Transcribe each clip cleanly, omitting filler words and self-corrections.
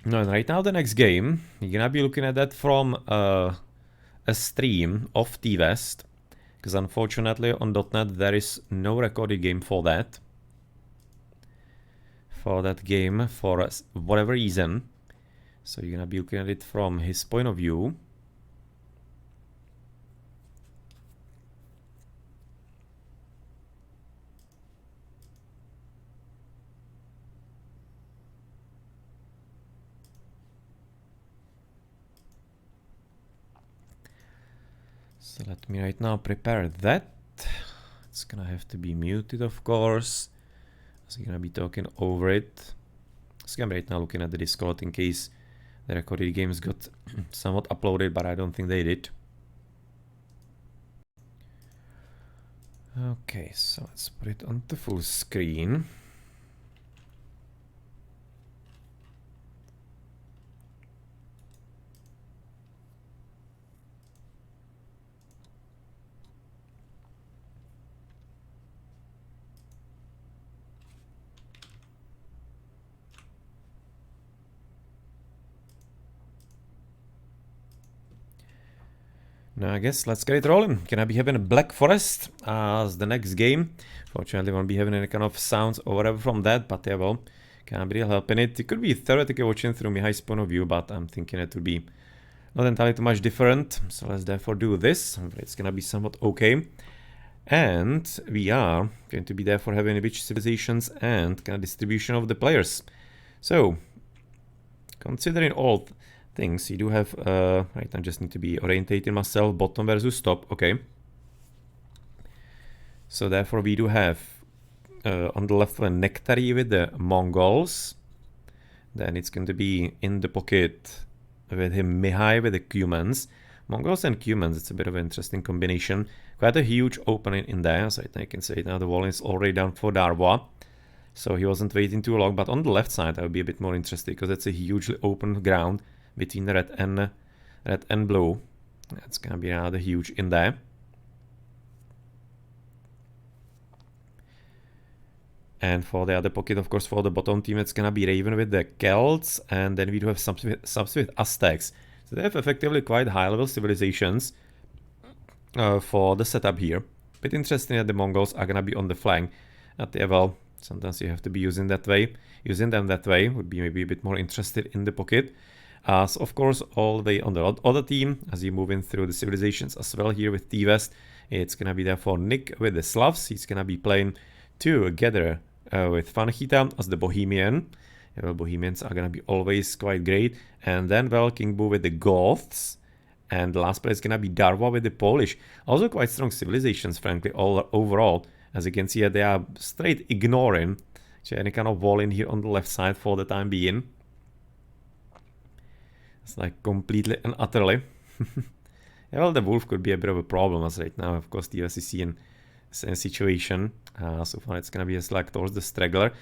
No, and right now the next game, you're gonna be looking at that from a stream of T-West, because unfortunately on .NET there is no recorded game for that. For that game, for whatever reason. So you're gonna be looking at it from his point of view. So let me right now prepare that. It's gonna have to be muted, of course. So you're gonna be talking over it. So I'm right now looking at the Discord in case the recorded games got somewhat uploaded, but I don't think they did. Okay, so let's put it on the full screen. Now I guess let's get it rolling. Gonna be having a Black Forest as the next game. Fortunately, won't be having any kind of sounds or whatever from that, but yeah, well, can't be real helping it. It could be theoretically watching through Mihai's point of view, but I'm thinking it would be not entirely too much different. So let's therefore do this. It's gonna be somewhat okay. And we are going to be therefore having which civilizations and kind of distribution of the players. So, considering all things, you do have, right, I just need to be orientating myself, bottom versus top, okay. So therefore we do have on the left one Nectarie with the Mongols. Then it's going to be in the pocket with him Mihai with the Cumans. Mongols and Cumans, it's a bit of an interesting combination. Quite a huge opening in there, so I can say now the wall is already down for darvoi. So he wasn't waiting too long, but on the left side I would be a bit more interested because it's a hugely open ground between red and blue. That's gonna be rather huge in there. And for the other pocket, of course, for the bottom team, it's gonna be Raven with the Celts, and then we do have subs with Aztecs. So they have effectively quite high-level civilizations for the setup here. Bit interesting that the Mongols are gonna be on the flank. At the well, sometimes you have to be using them that way would be maybe a bit more interested in the pocket. As of course, all the way on the other team, as you move in through the civilizations as well here with T-West, it's gonna be therefore Nick with the Slavs. He's gonna be playing together with Fanjita as the Bohemian. Well, Bohemians are gonna be always quite great. And then, well, King Boo with the Goths. And the last player is gonna be Darvoi with the Polish. Also quite strong civilizations, frankly, overall. As you can see, they are straight ignoring any kind of wall in here on the left side for the time being. It's like completely and utterly. Yeah, well, the wolf could be a bit of a problem as right now, of course, the USCC in same situation. So far it's gonna be a slack towards the straggler.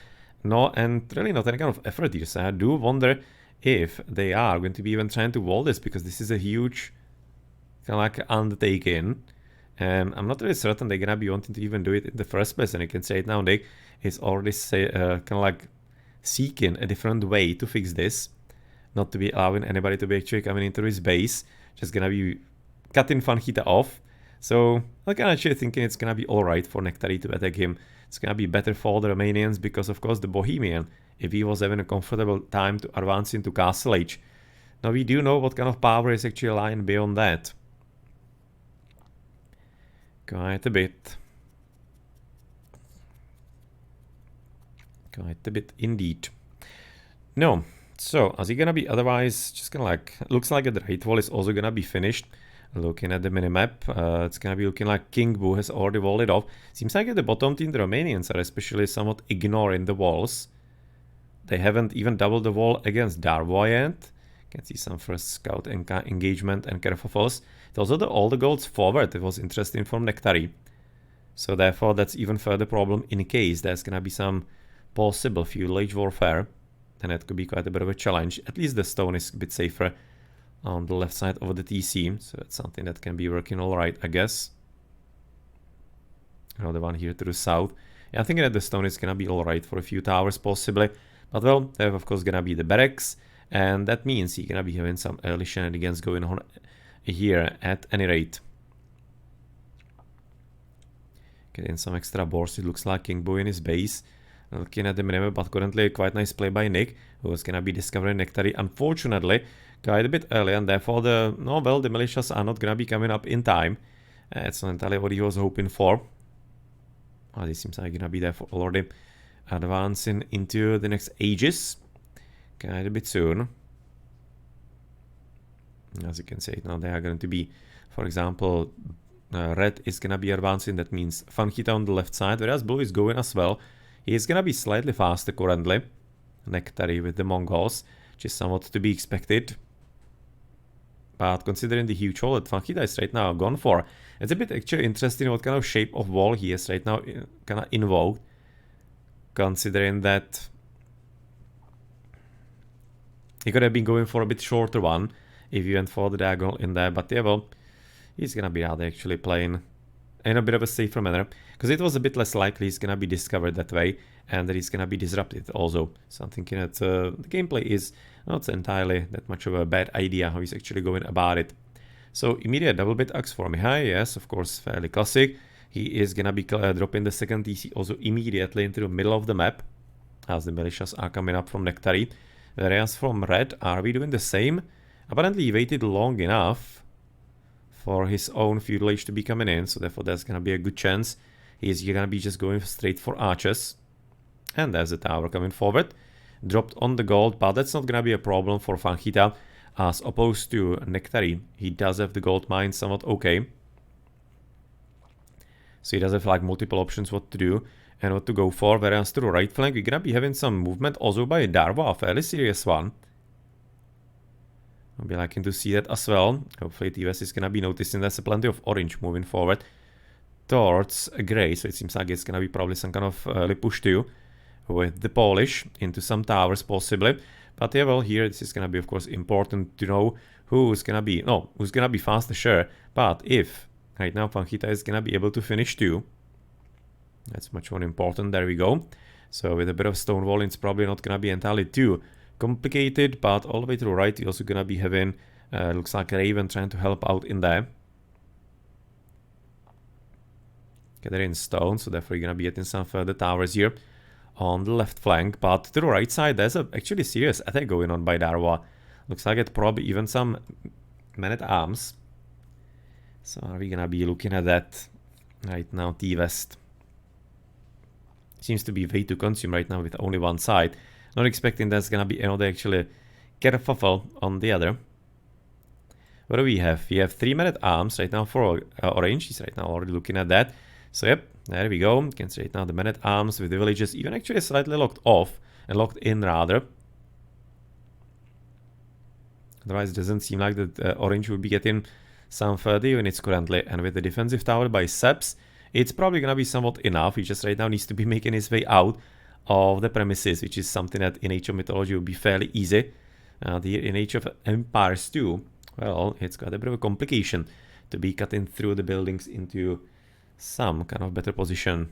No, and really not any kind of effort here. So I do wonder if they are going to be even trying to wall this, because this is a huge kind of like undertaking. I'm not really certain they're gonna be wanting to even do it in the first place, and you can say it now. They is already kind of like seeking a different way to fix this, not to be allowing anybody to be actually coming into his base, just gonna be cutting Fanjita off. So I'm actually thinking it's gonna be alright for Nectarie to attack him. It's gonna be better for the Romanians because, of course, the Bohemian, if he was having a comfortable time to advance into Castle Age. Now we do know what kind of power is actually lying beyond that. Quite a bit. Quite a bit indeed. No, so as you're gonna be otherwise, just gonna like, looks like the right wall is also gonna be finished. Looking at the minimap, it's gonna be looking like King Boo has already walled it off. Seems like at the bottom team, the Romanians are especially somewhat ignoring the walls. They haven't even doubled the wall against darvoi yet. Can see some first scout engagement and kerfuffles. It also all the goals forward. It was interesting from Nectarie. So therefore, that's even further problem in case there's gonna be some possible feudal age warfare. Then it could be quite a bit of a challenge. At least the stone is a bit safer on the left side of the TC, so it's something that can be working all right, I guess. Another one here to the south. Yeah, I think that the stone is gonna be all right for a few towers possibly, but well, they have of course gonna be the barracks, And that means he's gonna be having some early shenanigans going on here at any rate. Getting some extra boards, it looks like King Boy in his base. Looking at the minimap, but currently quite nice play by Nick, who is gonna be discovering Nectarie. Unfortunately, quite a bit early, and therefore the militias are not gonna be coming up in time. It's not entirely what he was hoping for. This seems like gonna be there for already advancing into the next ages. Quite a bit soon. As you can see, now they are going to be, for example, red is gonna be advancing. That means Fanjita on the left side, whereas blue is going as well. He is gonna be slightly faster currently. Nectarie with the Mongols, which is somewhat to be expected. But considering the huge hole that Fanjita is right now gone for, it's a bit actually interesting what kind of shape of wall he is right now kind of invoked. Considering that he could have been going for a bit shorter one if he went for the diagonal in there, but yeah, well, he's gonna be rather actually playing in a bit of a safer manner, because it was a bit less likely he's gonna be discovered that way, and that he's gonna be disrupted also. So I'm thinking that the gameplay is not entirely that much of a bad idea how he's actually going about it. So immediate double bit axe for Mihai, yes, of course, fairly classic. He is gonna be dropping the second TC also immediately into the middle of the map, as the militias are coming up from Nectarie. Whereas from red, are we doing the same? Apparently he waited long enough for his own feudal age to be coming in, so therefore there's gonna be a good chance he's gonna be just going straight for archers. And there's the tower coming forward. Dropped on the gold, but that's not gonna be a problem for Fanjita, as opposed to Nectarie. He does have the gold mine somewhat okay. So he does have like multiple options what to do and what to go for, whereas to the right flank we're gonna be having some movement also by Darvoi, a fairly serious one. I'll be liking to see that as well. Hopefully TVS is gonna be noticing there's plenty of orange moving forward towards grey, so it seems like it's gonna be probably some kind of early push too with the Polish into some towers possibly. But yeah, well, here this is gonna be of course important to know who's gonna be faster, sure, but if right now Fanjita is gonna be able to finish too, that's much more important. There we go. So with a bit of stonewalling, it's probably not gonna be entirely too complicated, but all the way to the right, we're also gonna be having, looks like Raven trying to help out in there. Gathering stone, so therefore you're gonna be getting some further towers here on the left flank, but to the right side, there's a actually serious attack going on by Darvoi. Looks like it probably even some men-at-arms. So are we gonna be looking at that right now? T-West seems to be way too consumed right now with only one side. Not expecting there's gonna be another actually kerfuffle on the other. What do we have? We have 3 men-at-arms right now for orange. He's right now already looking at that. So yep, there we go. You can see right now the men-at-arms with the villages even actually slightly locked off and locked in rather. Otherwise it doesn't seem like that orange will be getting some further units currently, and with the defensive tower by saps, it's probably gonna be somewhat enough. He just right now needs to be making his way out of the premises, which is something that in Age of Mythology would be fairly easy. In Age of Empires too, well, it's got a bit of a complication to be cutting through the buildings into some kind of better position.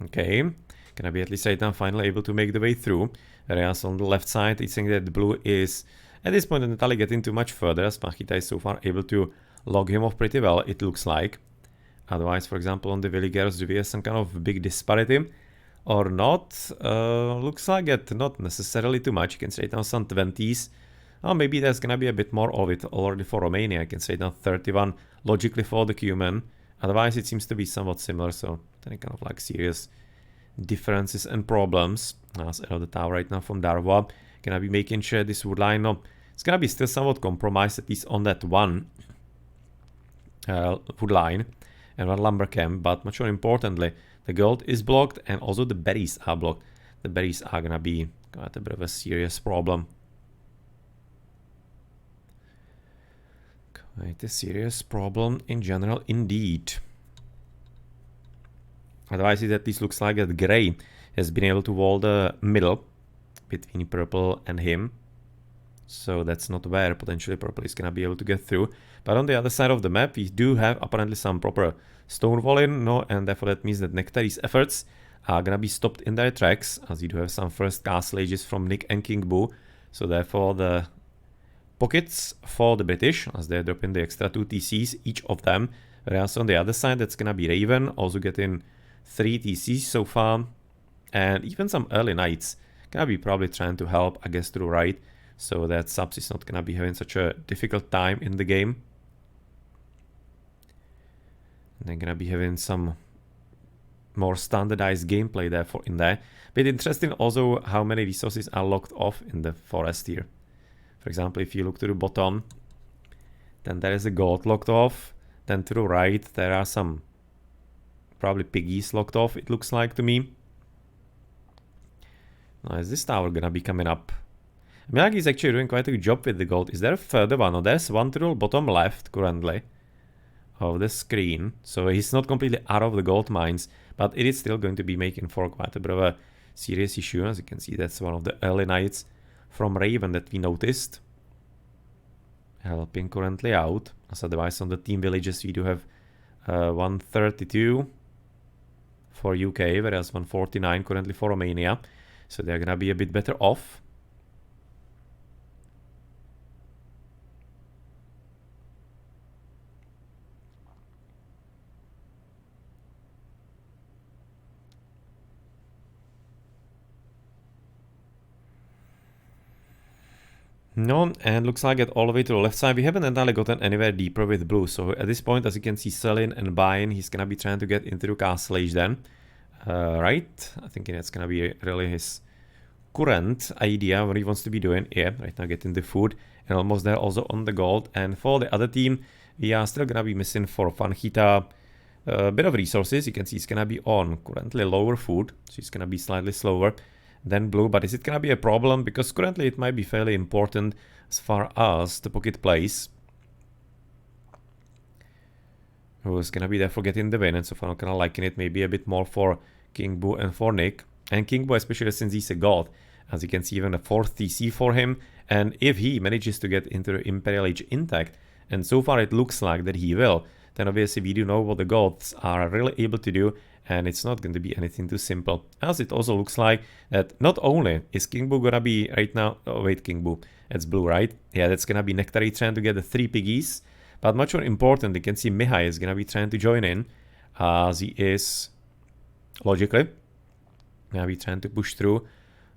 Okay, gonna be at least right now finally able to make the way through. Whereas on the left side, it's saying that the blue is at this point not really getting too much further, as Fanjita is so far able to log him off pretty well, it looks like. Otherwise, for example, on the villagers, do we have some kind of big disparity or not? Looks like it, not necessarily too much. You can say down some 20s. Oh, maybe there's gonna be a bit more of it already for Romania. I can say down 31 logically for the Cuman. Otherwise, it seems to be somewhat similar, so any kind of like serious differences and problems. As out of the tower right now from Darvoi, gonna be making sure this wood line, no, it's gonna be still somewhat compromised, at least on that one wood line and one lumber camp, but much more importantly, the gold is blocked and also the berries are blocked. The berries are gonna be quite a bit of a serious problem. Quite a serious problem in general indeed. Otherwise, it at least looks like that Grey has been able to wall the middle between purple and him. So that's not where potentially purple is gonna be able to get through. But on the other side of the map, we do have apparently some proper stone wall in, no, and therefore that means that Nectarie's efforts are gonna be stopped in their tracks, as you do have some first castle ages from Nick and King Boo. So therefore the pockets for the British, as they're dropping the extra 2 TCs, each of them. Whereas on the other side, that's gonna be Raven, also getting 3 TCs so far. And even some early knights gonna be probably trying to help, I guess, to the right, so that Saps is not gonna be having such a difficult time in the game. And they're gonna be having some more standardized gameplay therefore in there. But interesting also how many resources are locked off in the forest here. For example, if you look to the bottom, then there is a gold locked off. Then to the right, there are some probably piggies locked off, it looks like to me. Now, is this tower gonna be coming up? Miyagi is actually doing quite a good job with the gold. Is there a further one? Oh, there's one to the bottom left currently of the screen. So he's not completely out of the gold mines, but it is still going to be making for quite a bit of a serious issue. As you can see, that's one of the early knights from Raven that we noticed, helping currently out. As otherwise on the team villages we do have 132 for UK, whereas 149 currently for Romania. So they're gonna be a bit better off. No, and looks like it all the way to the left side. We haven't entirely gotten anywhere deeper with blue. So at this point, as you can see, selling and buying, he's gonna be trying to get into the castle age then. Right? I think that's gonna be really his current idea, what he wants to be doing. Yeah, right now getting the food and almost there also on the gold. And for the other team, we are still gonna be missing for Fanjita a bit of resources. You can see he's gonna be on currently lower food, so he's gonna be slightly slower than blue. But is it gonna be a problem? Because currently it might be fairly important as far as the pocket plays, who's gonna be there for getting the win, and so far I'm kinda liking it maybe a bit more for King Boo and for Nick. And King Boo, especially since he's a god, as you can see, even a 4th TC for him. And if he manages to get into the Imperial Age intact, and so far it looks like that he will, then obviously we do know what the Goths are really able to do, and it's not going to be anything too simple. As it also looks like that not only is King Boo gonna be right now... Oh wait, King Boo, that's blue, right? Yeah, that's gonna be Nectarie trying to get the 3 piggies. But much more important, you can see Mihai is gonna be trying to join in, as he is logically gonna be trying to push through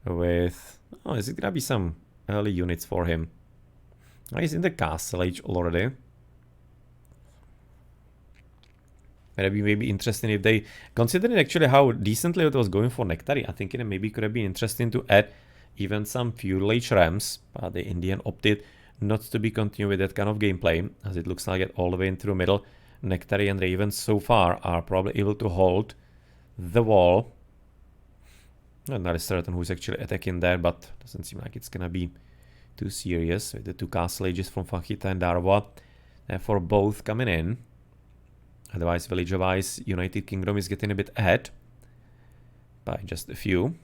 with... Oh, is it gonna be some early units for him? Oh, he's in the castle age already. It'd be maybe interesting if they, considering actually how decently it was going for Nectarie, I think it maybe could have been interesting to add even some feudal age rams, but the Indian opted not to be continued with that kind of gameplay, as it looks like it all the way into the middle. Nectarie and Raven so far are probably able to hold the wall. I'm not certain who's actually attacking there, but doesn't seem like it's gonna be too serious with the 2 castle ages from Fanjita and darvoi. Therefore both coming in. Otherwise, village-wise, United Kingdom is getting a bit ahead by just a few.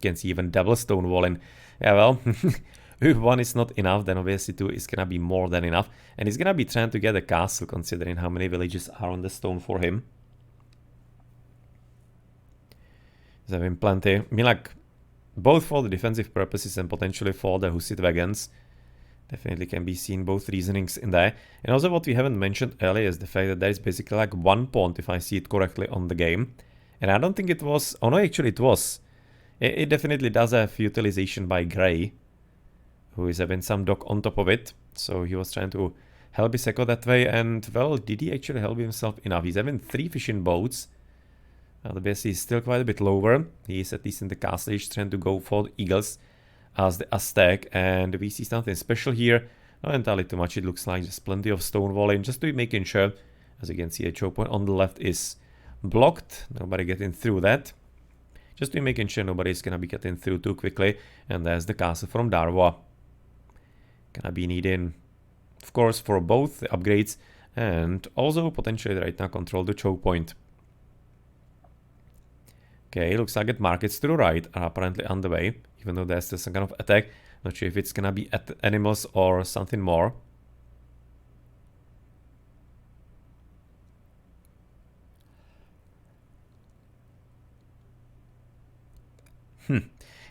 Can see even double stone walling. Yeah, well, if 1 is not enough, then obviously 2 is gonna be more than enough. And he's gonna be trying to get a castle, considering how many villages are on the stone for him. He's having plenty. I mean, like, both for the defensive purposes and potentially for the Hussite wagons. Definitely can be seen both reasonings in there. And also what we haven't mentioned earlier is the fact that there is basically like 1 pawn, if I see it correctly, on the game. And I don't think it was... Oh no, actually it was. It definitely does have utilization by Grey, who is having some dock on top of it. So he was trying to help his echo that way. And, well, did he actually help himself enough? He's having 3 fishing boats. The base is still quite a bit lower. He is at least in the castle age trying to go for the eagles as the Aztec. And we see something special here. Not entirely too much, it looks like. Just plenty of stone walling. Just to be making sure, as you can see, the choke point on the left is blocked. Nobody getting through that. Just to be making sure nobody's gonna be getting through too quickly. And there's the castle from darvoi. Gonna be needing, of course, for both the upgrades and also potentially right now control the choke point. Okay, looks like it markets to the right are apparently on the way, even though there's still some kind of attack. Not sure if it's gonna be animals or something more.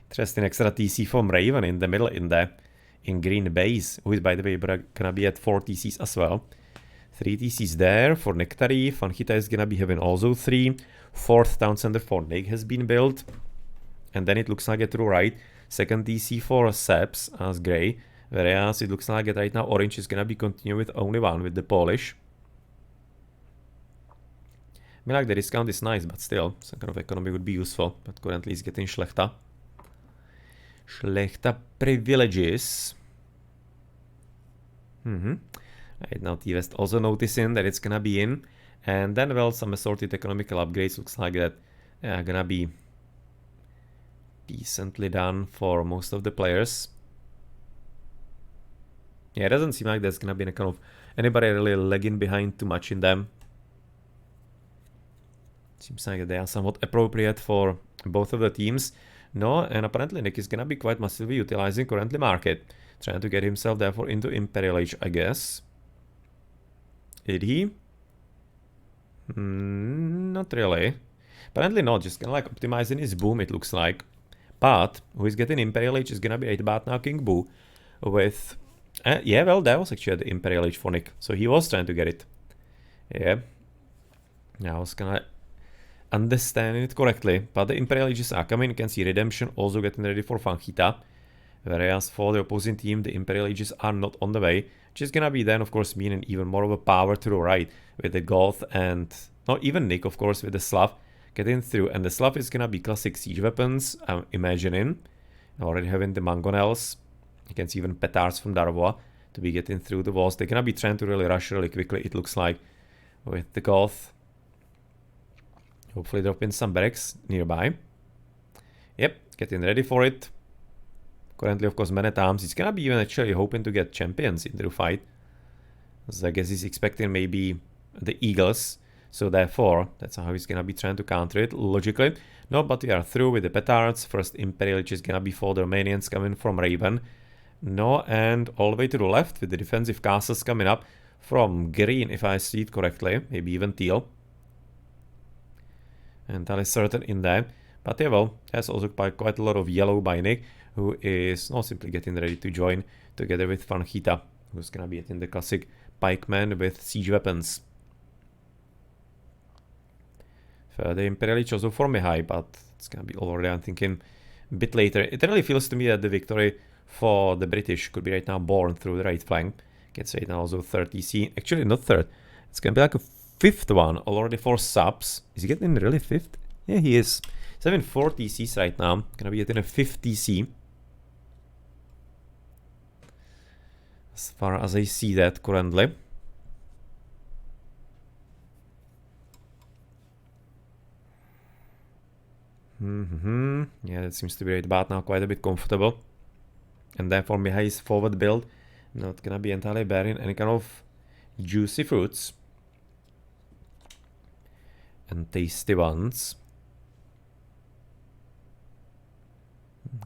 Interesting extra TC from Raven in the middle in green base, who is by the way gonna be at 4 TCs as well. 3 TCs there for Nectarie. Fanjita is gonna be having also 3. 4th town center for Nick has been built. And then it looks like it to the right. 2nd TC for saps as grey. Whereas it looks like it right now orange is gonna be continuing with only 1 with the Polish. I mean, like the discount is nice, but still some kind of economy would be useful. But currently it's getting Šlechta. Šlechta privileges. Right now T-West also noticing that it's gonna be in. And then, well, some assorted economical upgrades looks like that gonna be decently done for most of the players. Yeah, it doesn't seem like there's gonna be any kind of anybody really lagging behind too much in them. Seems like they are somewhat appropriate for both of the teams. No, and apparently Nick is gonna be quite massively utilizing currently market. Trying to get himself therefore into Imperial Age, I guess. Did he? Not really. Apparently not, just kind of like optimizing his boom, it looks like. But who is getting Imperial Age is gonna be 8-baht now King Boo with... yeah, well, that was actually the Imperial Age for Nick, so he was trying to get it. Yeah. I was kind of understanding it correctly, but the Imperial Ages are coming. You can see Redemption also getting ready for Fanjita. Whereas for the opposing team, the Imperial Ages are not on the way, which is gonna be then, of course, meaning even more of a power to the right with the Goth and not even Nick, of course, with the Slav getting through. And the Slav is gonna be classic siege weapons, I'm imagining. Already having the Mangonels. You can see even petards from Darvoi to be getting through the walls. They're gonna be trying to really rush really quickly, it looks like, with the Goth. Hopefully dropping some barracks nearby. Yep, getting ready for it. Currently, of course, many times he's gonna be even actually hoping to get champions into the fight. So I guess he's expecting maybe the Eagles. So therefore, that's how he's gonna be trying to counter it, logically. No, but we are through with the petards. First Imperial, which is gonna be for the Romanians coming from Raven. No, and all the way to the left with the defensive castles coming up from green, if I see it correctly. Maybe even teal. And that is certain in there. But yeah, well, there's also quite a lot of yellow by Nick, who is not simply getting ready to join together with Fanjita, who's gonna be in the classic pikeman with siege weapons. Further Imperial Age also for Mihai, but it's gonna be already, I'm thinking, a bit later. It really feels to me that the victory for the British could be right now born through the right flank. Gets right now also 3rd TC. Actually, not 3rd. It's gonna be like a 5th one already for saps. Is he getting really 5th? Yeah, he is. He's having 4 TCs right now. Gonna be getting a 5th TC. As far as I see that currently. Yeah, that seems to be right about now quite a bit comfortable. And therefore Mihai's forward build not gonna be entirely bearing any kind of juicy fruits. And tasty ones.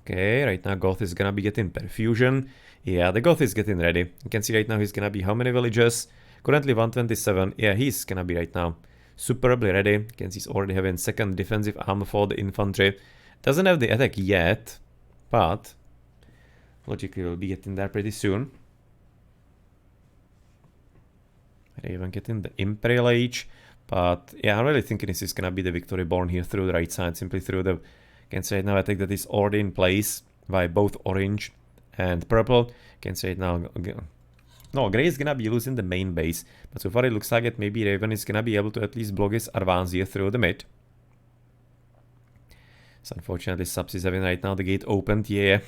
Okay, right now Goth is gonna be getting perfusion. Yeah, the Goth is getting ready. You can see right now he's gonna be how many villages? Currently 127. Yeah, he's gonna be right now superbly ready. You can see he's already having 2nd defensive armor for the infantry. Doesn't have the attack yet, but logically will be getting there pretty soon. Even getting the Imperial Age. But yeah, I'm really thinking this is gonna be the victory born here through the right side, simply through the, you can say it now, attack that is already in place by both orange and purple. You can say it now. No, grey is gonna be losing the main base, but so far it looks like it maybe Raven is gonna be able to at least block his advance here through the mid. So unfortunately Subs is having right now the gate opened, yeah.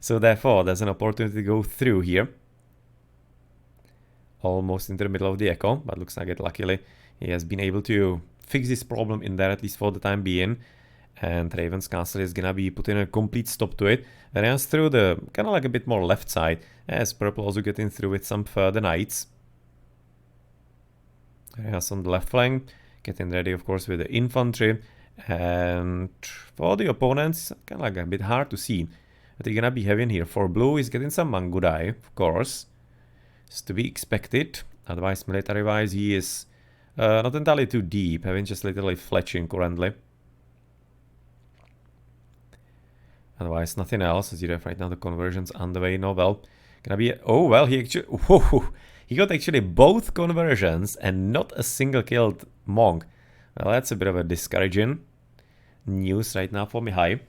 So therefore there's an opportunity to go through here. Almost into the middle of the echo, but looks like it luckily he has been able to fix this problem in there at least for the time being. And Raven's castle is gonna be putting a complete stop to it. Whereas through the kind of like a bit more left side, as purple also getting through with some further knights. Whereas on the left flank, getting ready of course with the infantry And for the opponents, kind of like a bit hard to see what they're gonna be having here. For blue, is getting some Mangudai, of course. It's to be expected. Otherwise, military-wise, he is not entirely too deep, having just literally fletching currently. Otherwise, nothing else, as you have right now the conversions on the way. No, well, gonna be... Oh, well, he actually... Whoa! He got actually both conversions and not a single killed monk. Well, that's a bit of a discouraging news right now for Mihai.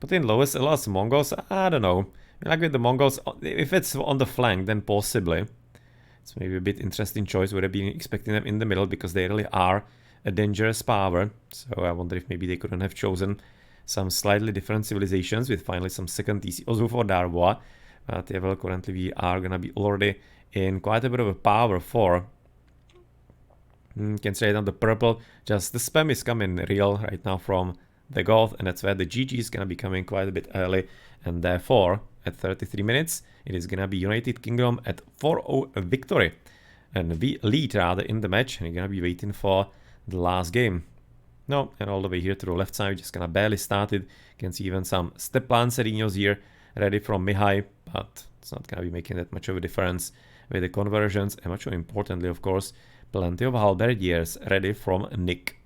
But in lowest Mongols, I don't know. Like with the Mongols, if it's on the flank, then possibly. It's maybe a bit interesting choice. Would have been expecting them in the middle because they really are a dangerous power. So I wonder if maybe they couldn't have chosen some slightly different civilizations with finally some second TC also for darvoi. But yeah, well, currently we are gonna be already in quite a bit of a power for. Can say it on the purple. Just the spam is coming real right now from the Goth, and that's where the GG is gonna be coming quite a bit early, and therefore at 33 minutes it is gonna be United Kingdom at 4-0 victory, and we lead rather in the match, and you're gonna be waiting for the last game. No, and all the way here to the left side, just gonna barely started. You can see even some step lancerinos here ready from Mihai, but it's not gonna be making that much of a difference with the conversions, and much more importantly, of course, plenty of halberdiers ready from Nick.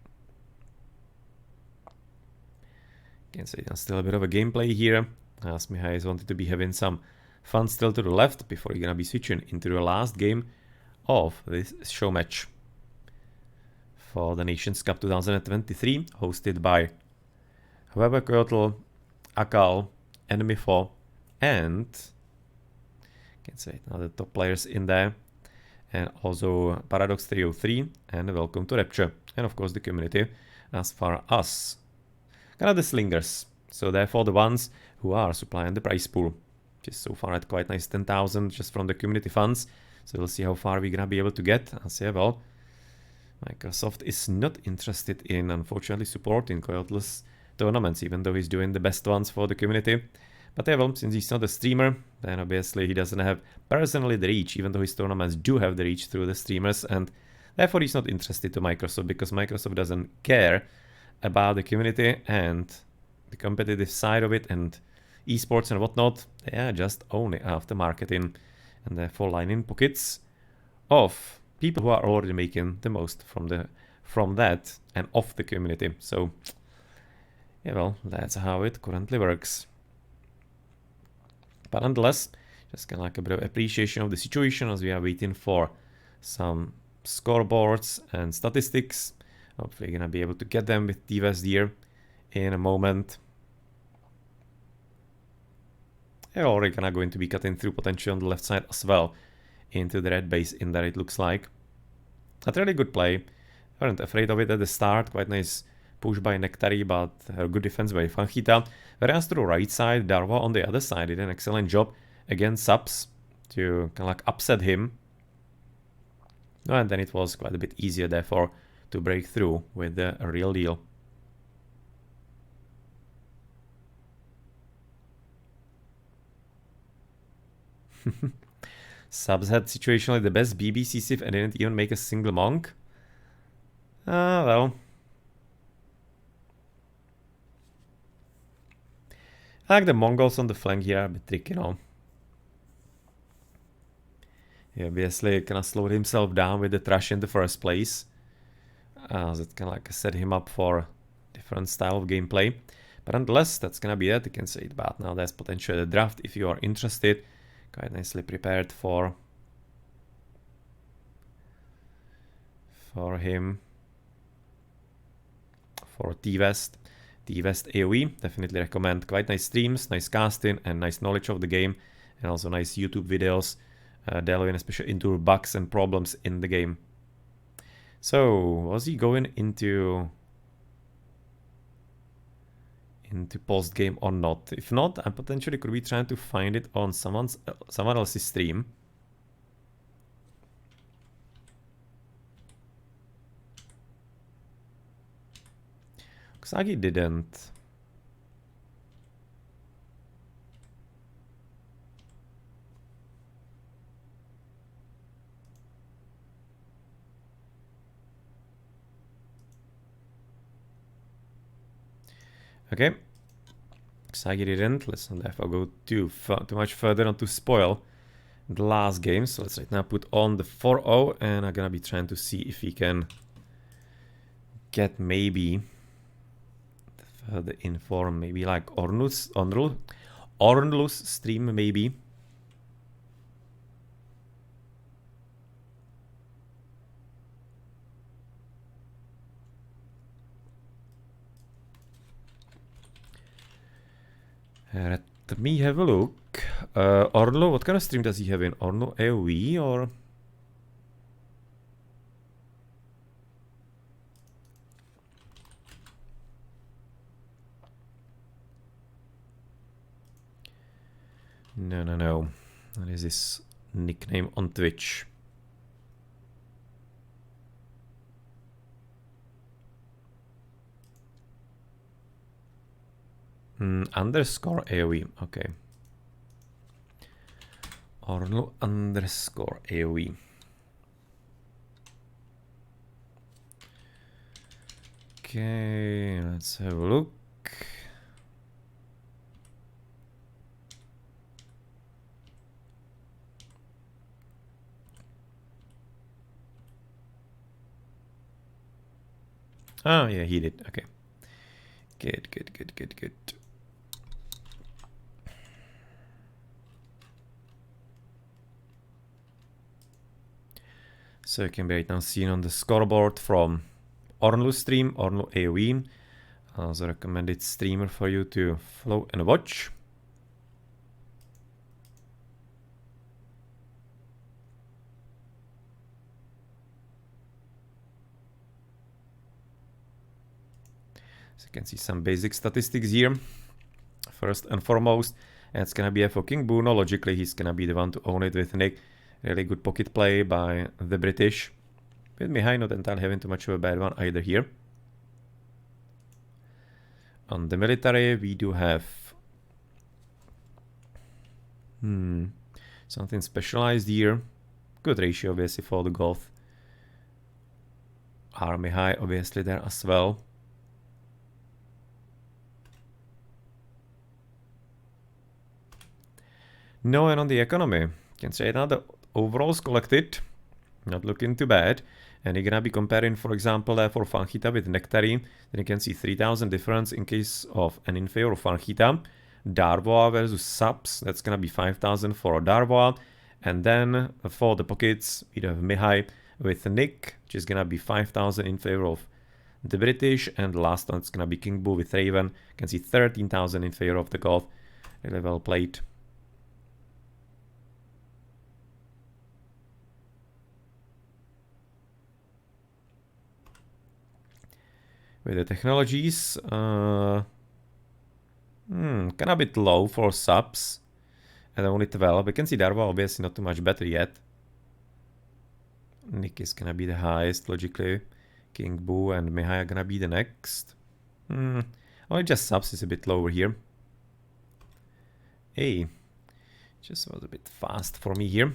Can say still a bit of a gameplay here, as Mihai is wanted to be having some fun still to the left before you're gonna be switching into the last game of this show match for the Nations Cup 2023, hosted by Coyotl, Akkal, enmipho, and can say now the top players in there, and also Paradox 303 and Welcome to Rapture, and of course the community as far as kind of the slingers. So therefore the ones who are supplying the prize pool, which is so far at quite nice 10,000 just from the community funds. So we'll see how far we're gonna be able to get. I'll say, well, Microsoft is not interested in, unfortunately, supporting Coyotl's tournaments, even though he's doing the best ones for the community. But yeah, well, since he's not a streamer, then obviously he doesn't have personally the reach, even though his tournaments do have the reach through the streamers, and therefore he's not interested to Microsoft, because Microsoft doesn't care about the community and the competitive side of it and esports and whatnot. They are just only after marketing, and therefore lining pockets of people who are already making the most from that and of the community. So yeah, well, that's how it currently works. But nonetheless, just kind of like a bit of appreciation of the situation as we are waiting for some scoreboards and statistics. Hopefully gonna be able to get them with T-West here in a moment. They're already gonna going to be cutting through potentially on the left side as well into the red base in there, it looks like. A really good play. Weren't afraid of it at the start. Quite nice push by Nectarie, but a good defense by Fanjita. Whereas to the right side, darvoi on the other side did an excellent job against saps to kind of like upset him. And then it was quite a bit easier, therefore, to break through with the real deal. Subs had situationally the best BBC Civ and didn't even make a single monk. Well. I like the Mongols on the flank here are a bit tricky, you know. He obviously kind of slowed himself down with the trash in the first place, as it kind of like set him up for a different style of gameplay. But nonetheless, that's gonna be it. You can say it bad now. There's potentially a draft if you are interested. Quite nicely prepared for him. For T-West. T-West AoE, definitely recommend. Quite nice streams, nice casting, and nice knowledge of the game, and also nice YouTube videos delving especially into bugs and problems in the game. So, was he going into post game or not? If not, I potentially could be trying to find it on someone else's stream. Looks like he didn't. Okay. Sagi didn't. Let's not therefore go too much further on to spoil the last game. So let's right now put on the 4-0, and I'm gonna be trying to see if we can get maybe further inform, maybe like Ornlus stream maybe. Let me have a look. Orlo, what kind of stream does he have in Orlo AoE or? No. What is his nickname on Twitch? Underscore AoE. Okay. Orlo underscore AoE. Okay, let's have a look. Oh, yeah, he did. Okay. Good. So you can be right now seen on the scoreboard from Ornlu stream, Ornlu AoE. Also recommended streamer for you to follow and watch. So you can see some basic statistics here. First and foremost, it's gonna be for King Bruno. Logically, he's gonna be the one to own it with Nick. Really good pocket play by the British. With Mihai not entirely having too much of a bad one either here. On the military, we do have something specialized here. Good ratio, obviously, for the Goth. Army high, obviously, there as well. No, and on the economy, you can say now the overalls collected, not looking too bad. And you're gonna be comparing, for example, for Fanjita with Nectarie. Then you can see 3,000 difference in case of an in favor of Fanjita. Darvoi versus saps, that's gonna be 5,000 for Darvoi. And then for the pockets, we have Mihai with Nick, which is gonna be 5,000 in favor of the British. And the last one, it's gonna be King Boo with Raven. You can see 13,000 in favor of the Goth. Really well played. With the technologies, kind of a bit low for subs. And only 12. We can see Darva obviously not too much better yet. Nick is gonna be the highest, logically. King Boo and Mihai are gonna be the next. Only just subs is a bit lower here. Hey, just was a bit fast for me here.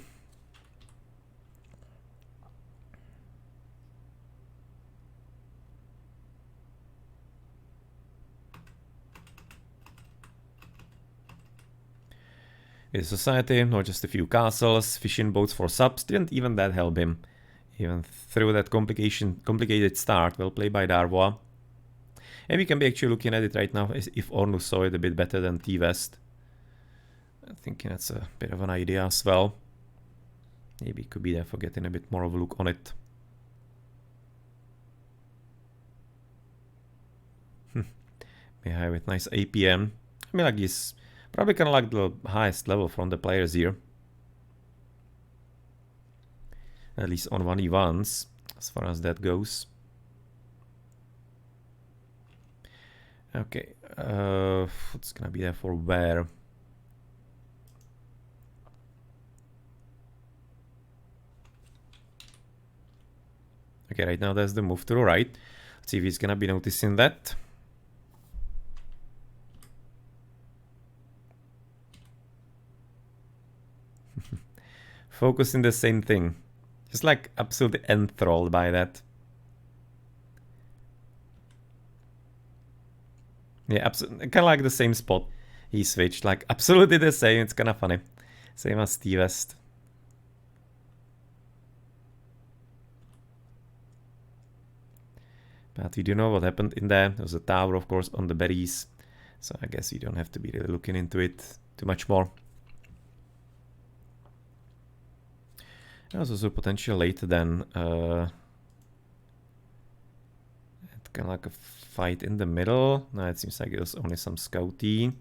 With society, not just a few castles, fishing boats for subs, didn't even that help him. Even through that complicated start, well played by Darvoi. And we can be actually looking at it right now if Ornu saw it a bit better than T-West. I think that's a bit of an idea as well. Maybe it could be there for getting a bit more of a look on it. Mihai with nice APM. I mean, like he's probably kind of like the highest level from the players here. At least on 1v1s, as far as that goes. Okay, what's gonna be there for where? Okay, right now there's the move to the right. Let's see if he's gonna be noticing that. Focusing the same thing. Just like absolutely enthralled by that. Yeah, absolutely. Kind of like the same spot he switched. Like, absolutely the same. It's kind of funny. Same as T West. But we do know what happened in there. There was a tower, of course, on the berries. So I guess you don't have to be really looking into it too much more. There's also potential later then. Kind of like a fight in the middle. No, it seems like it was only some scouty.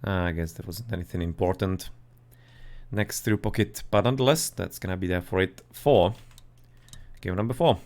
I guess there wasn't anything important next through pocket, but nonetheless, that's gonna be there for it for game number 4.